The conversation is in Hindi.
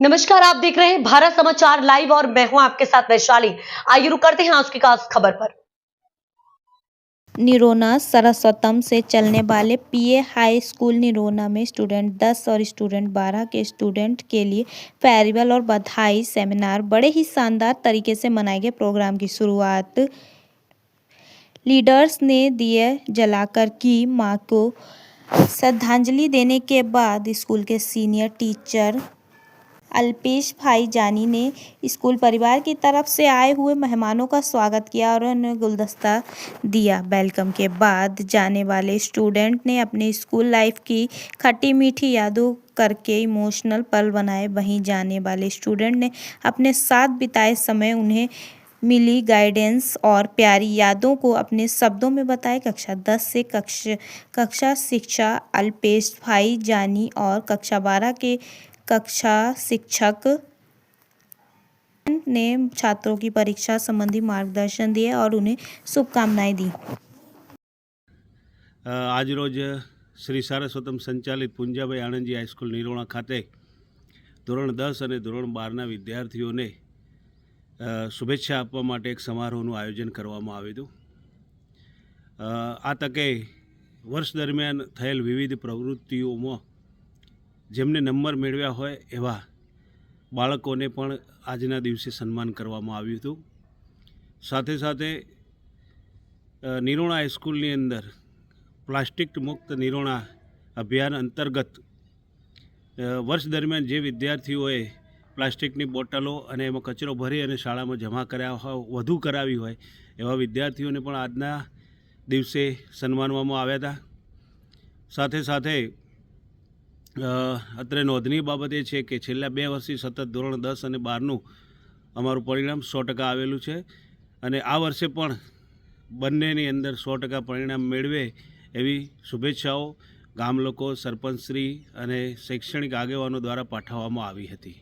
नमस्कार, आप देख रहे हैं भारत समाचार लाइव और मैं हूं आपके साथ वैशाली। आइए रुक करते हैं आज की खास खबर पर। निरोना सरस्वतम से चलने वाले पीए हाई स्कूल निरोना में स्टूडेंट 10 और स्टूडेंट 12 के स्टूडेंट के लिए फेयरवेल और बधाई सेमिनार बड़े ही शानदार तरीके से मनाए गए। प्रोग्राम की शुरुआत लीडर्स ने दिए जलाकर की मां को श्रद्धांजलि देने के बाद स्कूल के सीनियर टीचर अल्पेश भाई जानी ने स्कूल परिवार की तरफ से आए हुए मेहमानों का स्वागत किया और उन्हें गुलदस्ता दिया। वेलकम के बाद जाने वाले स्टूडेंट ने अपनी स्कूल लाइफ की खट्टी मीठी यादों करके इमोशनल पल बनाए। वहीं जाने वाले स्टूडेंट ने अपने साथ बिताए समय, उन्हें मिली गाइडेंस और प्यारी यादों को अपने शब्दों में बताए। कक्षा 10 से कक्षा शिक्षा अल्पेश भाई जानी और कक्षा 12 के कक्षा शिक्षक ने छात्रों की परीक्षा संबंधी मार्गदर्शन दिए और उन्हें शुभकामनाएं दी। आज रोज श्री सारस्वतम संचालित पुंजाभाई आनंदजी हाईस्कूल निरोणा खाते ધોરણ 10 અને ધોરણ 12ના વિદ્યાર્થીઓને શુભેચ્છા આપવા માટે એક સમારોહનું આયોજન કરવામાં આવ્યું હતું। આ તકે વર્ષ દરમિયાન થયેલ વિવિધ પ્રવૃત્તિઓમાં જેમને નંબર મેળવ્યા હોય એવા બાળકોને પણ આજના દિવસે સન્માન કરવામાં આવ્યું હતું। સાથે સાથે નિરોણા હાઈસ્કૂલની અંદર પ્લાસ્ટિક મુક્ત નિરોણા અભિયાન અંતર્ગત વર્ષ દરમિયાન જે વિદ્યાર્થીઓએ પ્લાસ્ટિકની બોટલો અને એમાં કચરો ભરી અને શાળામાં જમા કર્યા હોય, વધુ કરાવી હોય એવા વિદ્યાર્થીઓને પણ આજના દિવસે સન્માનવામાં આવ્યા હતા। સાથે સાથે અત્રે નોંધનીય બાબત એ છે કે છેલ્લા 2 વર્ષથી સતત ધોરણ 10 અને 12નું અમારું પરિણામ 100% આવેલું છે અને આ વર્ષે પણ બંનેની અંદર 100% પરિણામ મેળવે એવી શુભેચ્છાઓ ગામ લોકો, સરપંચશ્રી અને શૈક્ષણિક આગેવાનો દ્વારા પાઠવવામાં આવી હતી।